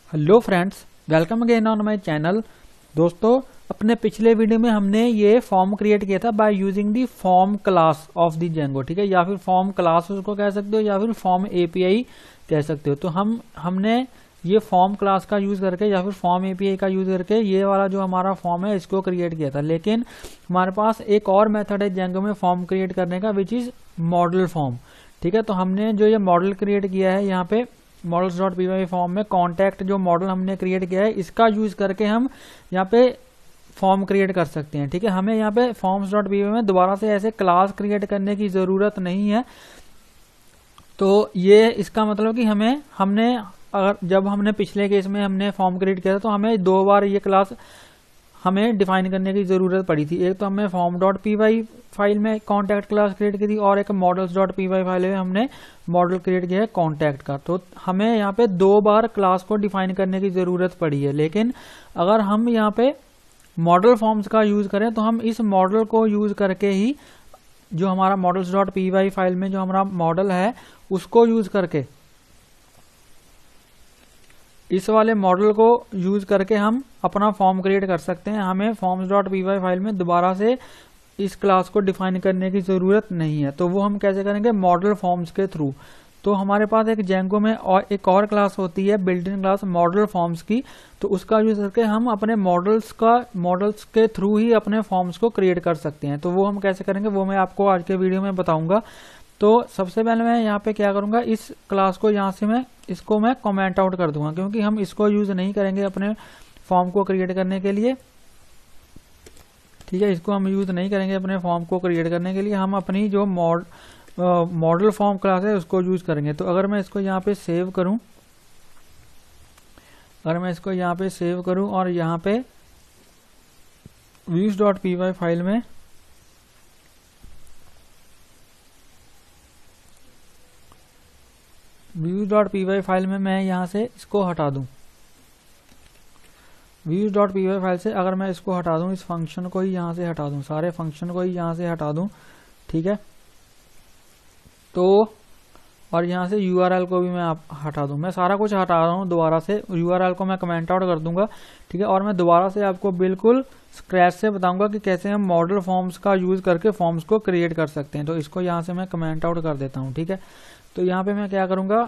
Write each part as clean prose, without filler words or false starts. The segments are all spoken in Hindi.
Hello friends, welcome again on my channel. दोस्तों, अपने पिछले वीडियो में हमने ये फॉर्म क्रिएट किया था by using the form class of the Django, ठीक है, या फिर फॉर्म क्लास उसको कह सकते हो या फिर फॉर्म एपीआई कह सकते हो। तो हमने ये फॉर्म क्लास का यूज करके या फिर फॉर्म एपीआई का यूज करके ये वाला जो हमारा फॉर्म है इसको क्रिएट किया था। लेकिन हमारे पास एक और मेथड है जेंगो में फॉर्म क्रिएट करने का, विच इज मॉडल फॉर्म, ठीक है। तो हमने जो ये मॉडल क्रिएट किया है यहाँ पे models.py फॉर्म में कॉन्टैक्ट जो मॉडल हमने क्रिएट किया है इसका यूज करके हम यहाँ पे फॉर्म क्रिएट कर सकते हैं, ठीक है। हमें यहाँ पे forms.py में दोबारा से ऐसे क्लास क्रिएट करने की जरूरत नहीं है। तो ये इसका मतलब कि हमने अगर जब हमने पिछले केस में हमने फॉर्म क्रिएट किया था तो हमें दो बार ये क्लास हमें डिफाइन करने की जरूरत पड़ी थी। एक तो हमने form.py फाइल में कॉन्टैक्ट क्लास क्रिएट की थी और एक models.py फाइल में हमने मॉडल क्रिएट किया है कॉन्टैक्ट का। तो हमें यहाँ पे दो बार क्लास को डिफाइन करने की जरूरत पड़ी है। लेकिन अगर हम यहाँ पे मॉडल फॉर्म्स का यूज करें तो हम इस मॉडल को यूज करके ही जो हमारा models.py फाइल में जो हमारा मॉडल है उसको यूज करके, इस वाले मॉडल को यूज करके हम अपना फॉर्म क्रिएट कर सकते हैं। हमें forms.py फाइल में दोबारा से इस क्लास को डिफाइन करने की जरूरत नहीं है। तो वो हम कैसे करेंगे? मॉडल फॉर्म्स के थ्रू। तो हमारे पास एक जेंगो में और एक और क्लास होती है built in class model forms की, तो उसका यूज करके हम अपने मॉडल्स के थ्रू ही अपने फॉर्म्स को क्रिएट कर सकते हैं। तो वो हम कैसे करेंगे वो मैं आपको आज के वीडियो में बताऊंगा। तो सबसे पहले मैं यहाँ पे क्या करूंगा, इस क्लास को यहाँ से मैं कमेंट आउट कर दूंगा, क्योंकि हम इसको यूज नहीं करेंगे अपने फॉर्म को क्रिएट करने के लिए, ठीक है। इसको हम यूज नहीं करेंगे अपने फॉर्म को क्रिएट करने के लिए, हम अपनी जो मॉडल फॉर्म क्लास है उसको यूज करेंगे। तो अगर मैं इसको यहाँ पे सेव करूं, और यहाँ पे views.py फाइल में views.py फाइल में मैं यहाँ से इसको हटा दूं। views.py फाइल से अगर मैं इसको हटा दूं, इस फंक्शन को ही यहाँ से हटा दूं, सारे फंक्शन को ही यहाँ से हटा दूं, ठीक है। तो और यहाँ से URL को भी मैं हटा दूं, मैं सारा कुछ हटा रहा हूँ दोबारा से। URL को मैं कमेंट आउट कर दूंगा, ठीक है। और मैं दोबारा से आपको बिल्कुल स्क्रैच से बताऊंगा कि कैसे हम मॉडल फॉर्म्स का यूज करके फॉर्म्स को क्रिएट कर सकते हैं। तो इसको यहाँ से मैं कमेंट आउट कर देता हूँ, ठीक है। तो यहाँ पे मैं क्या करूँगा,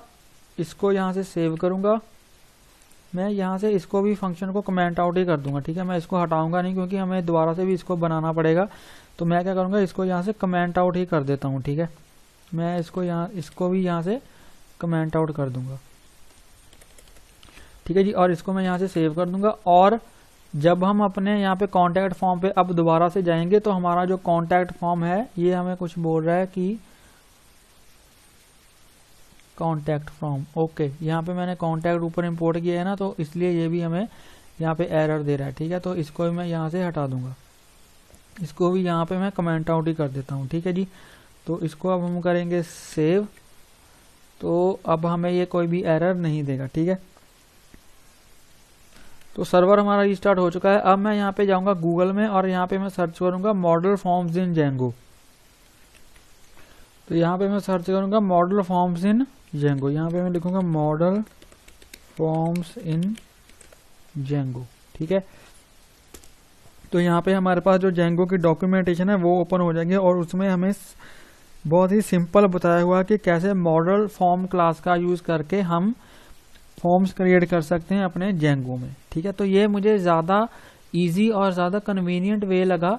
इसको यहाँ से सेव करूँगा, मैं यहाँ से इसको भी फंक्शन को कमेंट आउट ही कर दूंगा, ठीक है। मैं इसको हटाऊंगा नहीं क्योंकि हमें दोबारा से भी इसको बनाना पड़ेगा। तो मैं क्या करूँगा, इसको यहाँ से कमेंट आउट ही कर देता हूँ, ठीक है। मैं इसको भी यहाँ से कमेंट आउट कर दूंगा, ठीक है जी। और इसको मैं यहाँ से सेव कर दूंगा। और जब हम अपने यहाँ पे कॉन्टैक्ट फॉर्म पे अब दोबारा से जाएंगे तो हमारा जो कॉन्टैक्ट फॉर्म है ये हमें कुछ बोल रहा है कि कॉन्टैक्ट फ्रॉम, ओके। यहाँ पे मैंने कॉन्टैक्ट ऊपर इंपोर्ट किया है ना, तो इसलिए ये भी हमें यहाँ पे एरर दे रहा है, ठीक है। तो इसको भी मैं यहाँ से हटा दूंगा, इसको भी यहाँ पे मैं कमेंट आउट ही कर देता हूँ, ठीक है जी। तो इसको अब हम करेंगे सेव, तो अब हमें ये कोई भी एरर नहीं देगा, ठीक है। तो सर्वर हमारा रिस्टार्ट हो चुका है। अब मैं यहाँ पे जाऊँगा गूगल में और यहाँ पे मैं सर्च करूँगा मॉडल फॉर्म्स इन जेंगो। तो यहाँ पे मैं सर्च करूँगा मॉडल फॉर्म्स इन जेंगो, यहाँ पे मैं लिखूंगा मॉडल फॉर्म्स इन जेंगो, ठीक है। तो यहाँ पे हमारे पास जो जेंगो की डॉक्यूमेंटेशन है वो ओपन हो जाएंगे और उसमें हमें बहुत ही सिंपल बताया हुआ है कि कैसे मॉडल फॉर्म क्लास का यूज करके हम फॉर्म्स क्रिएट कर सकते हैं अपने जेंगो में, ठीक है। तो ये मुझे ज़्यादा इजी और ज़्यादा कन्वीनियंट वे लगा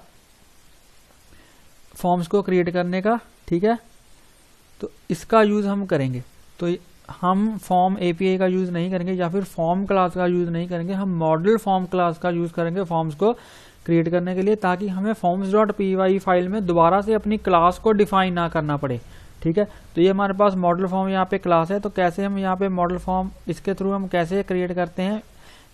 फॉर्म्स को क्रिएट करने का, ठीक है। तो इसका यूज हम करेंगे। तो हम फॉर्म एपीआई का यूज नहीं करेंगे या फिर फॉर्म क्लास का यूज नहीं करेंगे, हम मॉडल फॉर्म क्लास का यूज करेंगे फॉर्म्स को क्रिएट करने के लिए, ताकि हमें forms.py फाइल में दोबारा से अपनी क्लास को डिफाइन ना करना पड़े, ठीक है। तो ये हमारे पास मॉडल फॉर्म यहाँ पे क्लास है। तो कैसे हम यहाँ पे मॉडल फॉर्म इसके थ्रू हम कैसे क्रिएट करते हैं,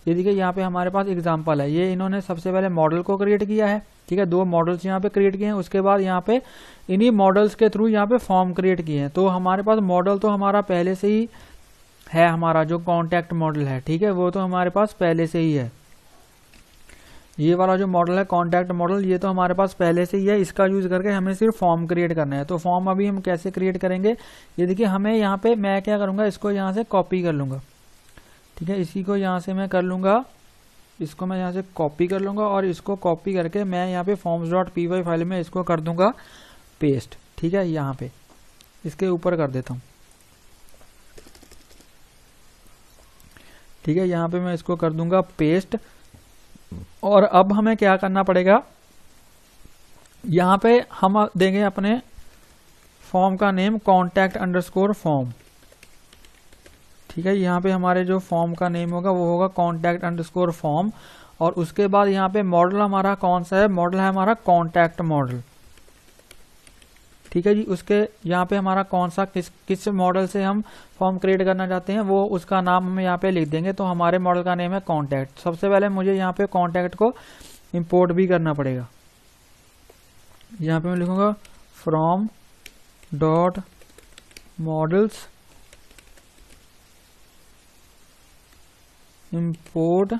ये देखिए यहाँ पे हमारे पास एग्जांपल है। ये इन्होंने सबसे पहले मॉडल को क्रिएट किया है, ठीक है, दो मॉडल्स यहाँ पे क्रिएट किए हैं। उसके बाद यहाँ पे इन्हीं मॉडल्स के थ्रू यहाँ पे फॉर्म क्रिएट किए हैं। तो हमारे पास मॉडल तो हमारा पहले से ही है, हमारा जो कॉन्टैक्ट मॉडल है, ठीक है, वो तो हमारे पास पहले से ही है। ये वाला जो मॉडल है कॉन्टैक्ट मॉडल, ये तो हमारे पास पहले से ही है। इसका यूज करके हमें सिर्फ फॉर्म क्रिएट करना है। तो फॉर्म अभी हम कैसे क्रिएट करेंगे, ये देखिए हमें यहाँ पे मैं क्या करूँगा, इसको यहाँ से कॉपी कर लूँगा, ठीक है, इसी को यहाँ से मैं कर लूँगा, इसको मैं यहाँ से कॉपी कर लूँगा और इसको कॉपी करके मैं यहाँ पे forms.py फाइल में इसको कर दूँगा पेस्ट। ठीक है, यहाँ पे इसके ऊपर कर देता हूँ। ठीक है, यहाँ पे मैं इसको कर दूंगा पेस्ट। और अब हमें क्या करना पड़ेगा, यहाँ पे हम देंगे अपने फॉर्म का नेम contact_form। ठीक है, यहाँ पे हमारे जो फॉर्म का नेम होगा वो होगा contact_form। और उसके बाद यहाँ पे मॉडल हमारा कौन सा है, मॉडल है हमारा कॉन्टैक्ट मॉडल। ठीक है जी, उसके यहाँ पे हमारा कौन सा किस मॉडल से हम फॉर्म क्रिएट करना चाहते हैं वो उसका नाम हम यहाँ पे लिख देंगे। तो हमारे मॉडल का नेम है कॉन्टैक्ट। सबसे पहले मुझे यहाँ पे कॉन्टैक्ट को इंपोर्ट भी करना पड़ेगा। यहाँ पे मैं लिखूंगा फ्रॉम डॉट मॉडल्स इंपोर्ट,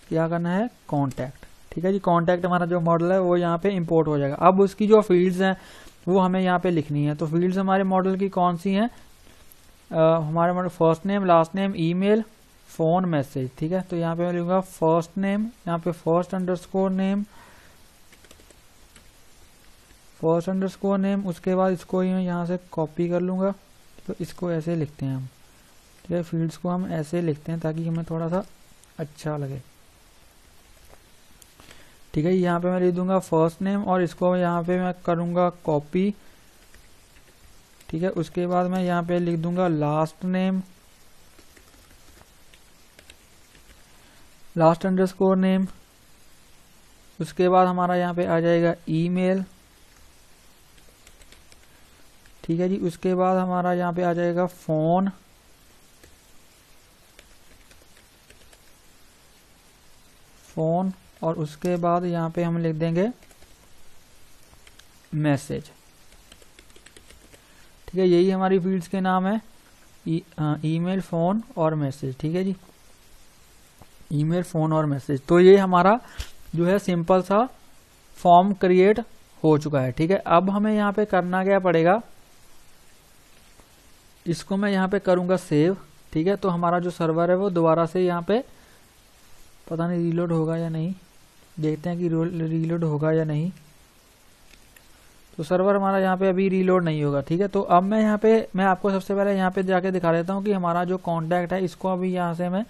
क्या करना है, कॉन्टैक्ट। ठीक है जी, कॉन्टैक्ट हमारा जो मॉडल है वो यहाँ पे इंपोर्ट हो जाएगा। अब उसकी जो फील्ड्स हैं वो हमें यहाँ पे लिखनी है। तो फील्ड्स हमारे मॉडल की कौन सी हैं, हमारे model first name, last name, email, phone, message. ठीक है, तो यहाँ पे मैं लिखूंगा फर्स्ट नेम, यहाँ पे फर्स्ट_नेम, उसके बाद इसको मैं यहाँ से कॉपी कर लूंगा। तो इसको ऐसे लिखते हैं हम। ठीक है, फील्ड्स को हम ऐसे लिखते हैं ताकि हमें थोड़ा सा अच्छा लगे। ठीक है, यहाँ पे मैं लिख दूंगा फर्स्ट नेम और इसको यहाँ पे मैं करूंगा कॉपी। ठीक है, उसके बाद मैं यहाँ पे लिख दूंगा लास्ट नेम, लास्ट_नेम। उसके बाद हमारा यहाँ पे आ जाएगा ईमेल। ठीक है जी, उसके बाद हमारा यहाँ पे आ जाएगा फोन, और उसके बाद यहाँ पे हम लिख देंगे मैसेज। ठीक है, यही हमारी फील्ड्स के नाम है, ईमेल, फोन और मैसेज। ठीक है जी, ईमेल, फोन और मैसेज। तो ये हमारा जो है सिंपल सा फॉर्म क्रिएट हो चुका है। ठीक है, अब हमें यहाँ पे करना क्या पड़ेगा, इसको मैं यहाँ पे करूंगा सेव। ठीक है, तो हमारा जो सर्वर है वो दोबारा से यहाँ पे पता नहीं रीलोड होगा या नहीं, देखते हैं कि रीलोड होगा या नहीं। तो सर्वर हमारा यहाँ पे अभी रीलोड नहीं होगा। ठीक है, तो अब मैं यहाँ पे मैं आपको सबसे पहले यहाँ पे जाके दिखा देता हूँ कि हमारा जो कॉन्टैक्ट है इसको अभी यहाँ से मैं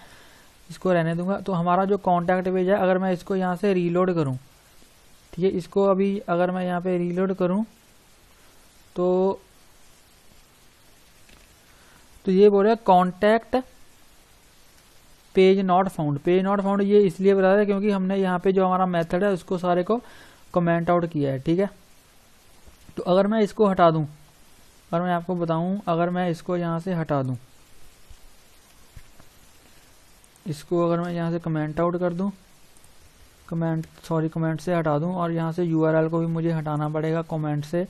इसको रहने दूंगा। तो हमारा जो कॉन्टैक्ट पेज है अगर मैं इसको यहाँ से रीलोड करूँ, ठीक है, इसको अभी अगर मैं यहाँ पे रीलोड करूँ तो ये बोल रहा है contact page not found. Page not found ये इसलिए बता रहा है क्योंकि हमने यहाँ पे जो हमारा मेथड है उसको सारे को कमेंट आउट किया है। ठीक है, तो अगर मैं इसको हटा दूं, अगर मैं आपको बताऊं, अगर मैं इसको यहाँ से हटा दूं, इसको अगर मैं यहाँ से कमेंट आउट कर दूं, कमेंट से हटा दूं और यहाँ से यूआरएल को भी मुझे हटाना पड़ेगा कमेंट से,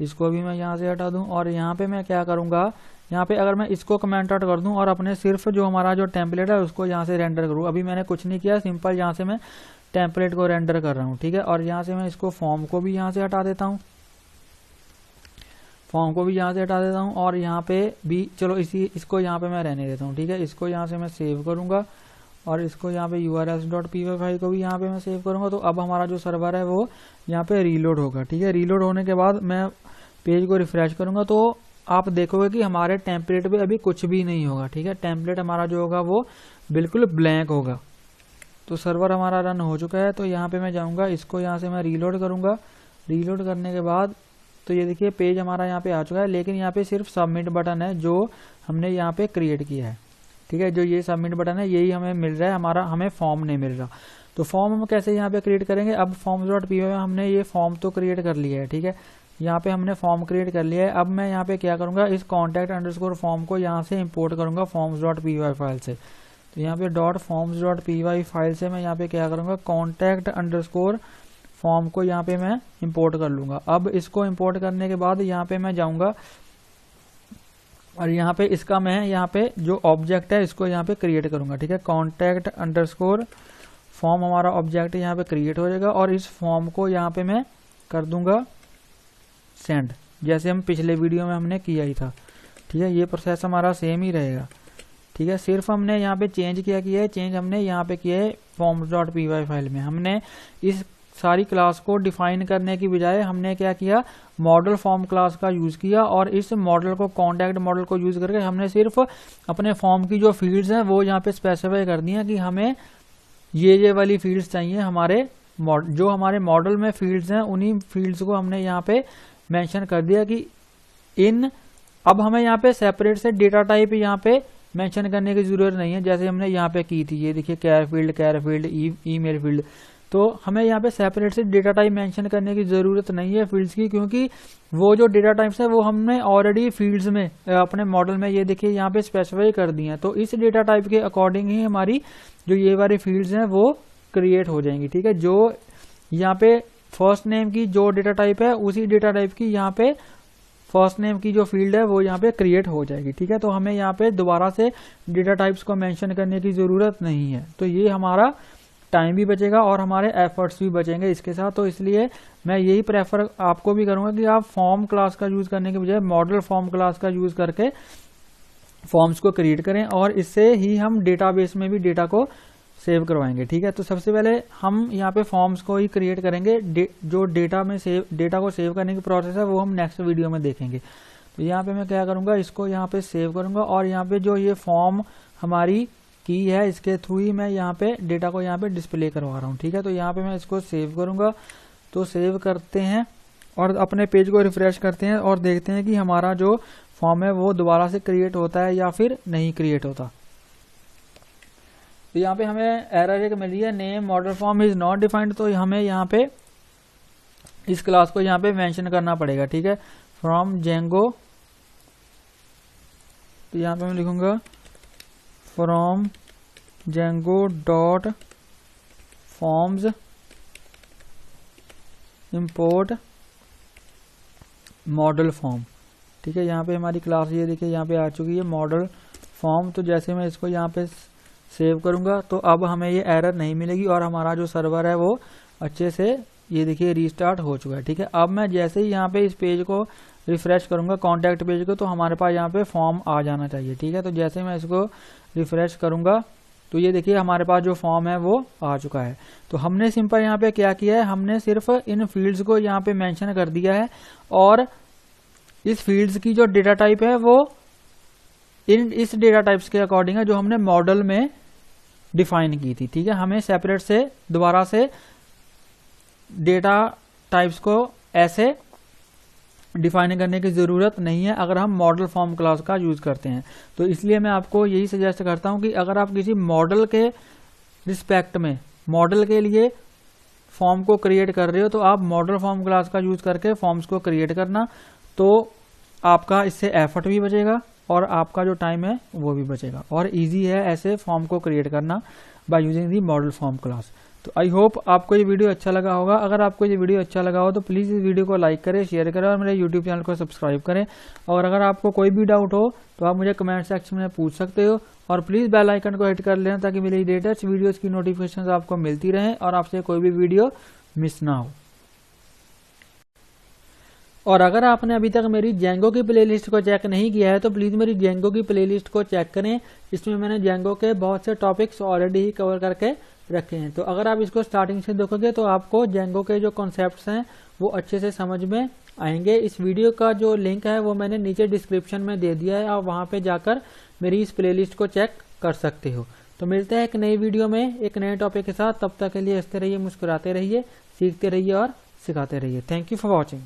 इसको भी मैं यहाँ से हटा दूं। और यहाँ पे मैं क्या करूँगा, यहाँ पे अगर मैं इसको कमेंट आउट कर दूं और अपने सिर्फ जो हमारा जो टेम्पलेट है उसको यहाँ से रेंडर करूँ। अभी मैंने कुछ नहीं किया, सिंपल यहाँ से मैं टेम्पलेट को रेंडर कर रहा हूँ। ठीक है, और यहाँ से मैं इसको फॉर्म को भी यहाँ से हटा देता हूँ, और यहाँ पे भी चलो इसको यहाँ पे मैं रहने देता हूँ। ठीक है, इसको यहाँ से मैं सेव करूँगा और इसको यहाँ पे urls.py फाइल को भी यहाँ पे मैं सेव करूँगा। तो अब हमारा जो सर्वर है वो यहाँ पे रीलोड होगा। ठीक है, रीलोड होने के बाद मैं पेज को रिफ्रेश करूँगा तो आप देखोगे कि हमारे टेम्पलेट पे अभी कुछ भी नहीं होगा। ठीक है, टेम्पलेट हमारा जो होगा वो बिल्कुल ब्लैंक होगा। तो सर्वर हमारा रन हो चुका है। तो यहाँ पे मैं जाऊँगा, इसको यहाँ से मैं रीलोड करूँगा। रीलोड करने के बाद तो ये देखिए पेज हमारा यहाँ पे आ चुका है, लेकिन यहाँ पे सिर्फ सबमिट बटन है जो हमने यहाँ पे क्रिएट किया है। ठीक है, जो ये सबमिट बटन है यही हमें मिल रहा है, हमें फॉर्म नहीं मिल रहा। तो फॉर्म हम कैसे यहाँ पे क्रिएट करेंगे, अब forms.py में हमने ये फॉर्म तो क्रिएट कर लिया है। ठीक है, यहाँ पे हमने फॉर्म क्रिएट कर लिया है। अब मैं यहाँ पे क्या करूँगा, इस contact_form को यहाँ से इंपोर्ट करूँगा forms.py फाइल से। तो यहाँ पे .forms.py फाइल से मैं यहाँ पे क्या करूँगा, contact_form को यहाँ पे मैं इंपोर्ट कर लूँगा। अब इसको इंपोर्ट करने के बाद यहाँ पे मैं जाऊँगा और यहाँ पे इसका मैं यहाँ पे जो ऑब्जेक्ट है इसको यहाँ पे क्रिएट करूँगा। ठीक है, contact_form हमारा ऑब्जेक्ट यहाँ पे क्रिएट हो जाएगा और इस फॉर्म को यहाँ पे मैं कर दूंगा सेंड, जैसे हम पिछले वीडियो में हमने किया ही था। ठीक है, ये प्रोसेस हमारा सेम ही रहेगा। ठीक ठीक है। सिर्फ हमने यहाँ पे चेंज किया है, चेंज हमने यहाँ पे किया है forms.py फाइल में। हमने इस सारी क्लास को डिफाइन करने की बजाय हमने क्या किया, मॉडल फॉर्म क्लास का यूज किया, और इस मॉडल को कॉन्टैक्ट मॉडल को यूज करके हमने सिर्फ अपने फॉर्म की जो फील्ड्स हैं वो यहाँ पे स्पेसिफाई कर दी है कि हमें ये वाली फील्ड्स चाहिए। हमारे जो हमारे मॉडल में फील्ड्स हैं उन्हीं फील्ड्स को हमने यहाँ पे मेंशन कर दिया कि अब हमें यहाँ पे सेपरेट से डेटा टाइप यहाँ पे मेंशन करने की जरूरत नहीं है, जैसे हमने यहाँ पे की थी। ये देखिए कैर फील्ड, ईमेल फील्ड, तो हमें यहाँ पे सेपरेट से डेटा टाइप मेंशन करने की जरूरत नहीं है फील्ड्स की, क्योंकि वो जो डेटा टाइप्स है वो हमने ऑलरेडी फील्ड्स में अपने मॉडल में ये देखिए यहाँ पे स्पेसिफाई कर दिए हैं। तो इस डेटा टाइप के अकॉर्डिंग ही हमारी जो ये वाली फील्ड्स हैं वो क्रिएट हो जाएंगी, ठीक है। जो यहाँ पे फर्स्ट नेम की जो डेटा टाइप है उसी डेटा टाइप की यहाँ पे फर्स्ट नेम की जो फील्ड है वो यहाँ पे क्रिएट हो जाएगी, ठीक है। तो हमें यहाँ पे दोबारा से डेटा टाइप्स को मेंशन करने की जरूरत नहीं है। तो ये हमारा टाइम भी बचेगा और हमारे एफर्ट्स भी बचेंगे इसके साथ। तो इसलिए मैं यही प्रेफर आपको भी करूंगा कि आप फॉर्म क्लास का यूज करने के बजाय मॉडल फॉर्म क्लास का यूज करके फॉर्म्स को क्रिएट करें, और इससे ही हम डेटाबेस में भी डेटा को सेव करवाएंगे, ठीक है। तो सबसे पहले हम यहाँ पे फॉर्म्स को ही क्रिएट करेंगे। जो डेटा को सेव करने की प्रोसेस है वो हम नेक्स्ट वीडियो में देखेंगे। तो यहाँ पे मैं क्या करूंगा, इसको यहाँ पे सेव करूंगा, और यहाँ पे जो ये फॉर्म हमारी की है इसके थ्रू ही मैं यहाँ पे डेटा को यहाँ पे डिस्प्ले करवा रहा हूँ, ठीक है। तो यहाँ पे मैं इसको सेव करूंगा। तो सेव करते हैं और अपने पेज को रिफ्रेश करते हैं और देखते हैं कि हमारा जो फॉर्म है वो दोबारा से क्रिएट होता है या फिर नहीं क्रिएट होता। तो यहाँ पे हमें एरर एक मिली है, name model form is not defined. तो हमें यहाँ पे इस क्लास को यहाँ पे मेंशन करना पड़ेगा, ठीक है, फ्रॉम जेंगो। तो यहाँ पे मैं लिखूंगा from Django dot forms import model form, ठीक है। यहाँ पे हमारी क्लास ये देखिए यहाँ पे आ चुकी है मॉडल फॉर्म। तो जैसे मैं इसको यहाँ पे सेव करूंगा तो अब हमें ये एरर नहीं मिलेगी और हमारा जो सर्वर है वो अच्छे से ये देखिए रीस्टार्ट हो चुका है, ठीक है। अब मैं जैसे ही यहाँ पे इस पेज को रिफ्रेश करूंगा कॉन्टैक्ट पेज को, तो हमारे पास यहाँ पे फॉर्म आ जाना चाहिए, ठीक है। तो जैसे मैं इसको रिफ्रेश करूंगा तो ये देखिए हमारे पास जो फॉर्म है वो आ चुका है। तो हमने सिंपल यहाँ पे क्या किया है, हमने सिर्फ इन फील्ड्स को यहाँ पे मेंशन कर दिया है, और इस फील्ड्स की जो डेटा टाइप है वो इस डेटा टाइप्स के अकॉर्डिंग है जो हमने मॉडल में डिफाइन की थी, ठीक है। हमें सेपरेट से दोबारा से डेटा टाइप्स को ऐसे डिफाइन करने की जरूरत नहीं है अगर हम मॉडल फॉर्म क्लास का यूज करते हैं। तो इसलिए मैं आपको यही सजेस्ट करता हूं कि अगर आप किसी मॉडल के रिस्पेक्ट में मॉडल के लिए फॉर्म को क्रिएट कर रहे हो तो आप मॉडल फॉर्म क्लास का यूज करके फॉर्म्स को क्रिएट करना, तो आपका इससे एफर्ट भी बचेगा और आपका जो टाइम है वो भी बचेगा, और इजी है ऐसे फॉर्म को क्रिएट करना by using the model form class. तो आई होप आपको ये वीडियो अच्छा लगा होगा। अगर आपको ये वीडियो अच्छा लगा हो तो प्लीज़ इस वीडियो को लाइक करें, शेयर करें और मेरे यूट्यूब चैनल को सब्सक्राइब करें। और अगर आपको कोई भी डाउट हो तो आप मुझे कमेंट सेक्शन में पूछ सकते हो, और प्लीज़ बेल आइकन को हिट कर लेना ताकि मेरी लेटेस्ट वीडियोज़ की नोटिफिकेशन आपको मिलती रहें और आपसे कोई भी वीडियो मिस ना हो। और अगर आपने अभी तक मेरी जेंगो की प्लेलिस्ट को चेक नहीं किया है तो प्लीज़ मेरी जेंगो की प्लेलिस्ट को चेक करें। इसमें मैंने जेंगो के बहुत से टॉपिक्स ऑलरेडी ही कवर करके रखे हैं। तो अगर आप इसको स्टार्टिंग से देखोगे तो आपको जेंगो के जो कॉन्सेप्ट्स हैं वो अच्छे से समझ में आएंगे। इस वीडियो का जो लिंक है वो मैंने नीचे डिस्क्रिप्शन में दे दिया है, आप वहाँ पे जाकर मेरी इस प्लेलिस्ट को चेक कर सकते हो। तो मिलते हैं एक नई वीडियो में एक नए टॉपिक के साथ। तब तक के लिए हंसते रहिए, मुस्कुराते रहिए, सीखते रहिए और सिखाते रहिए। Thank you for watching.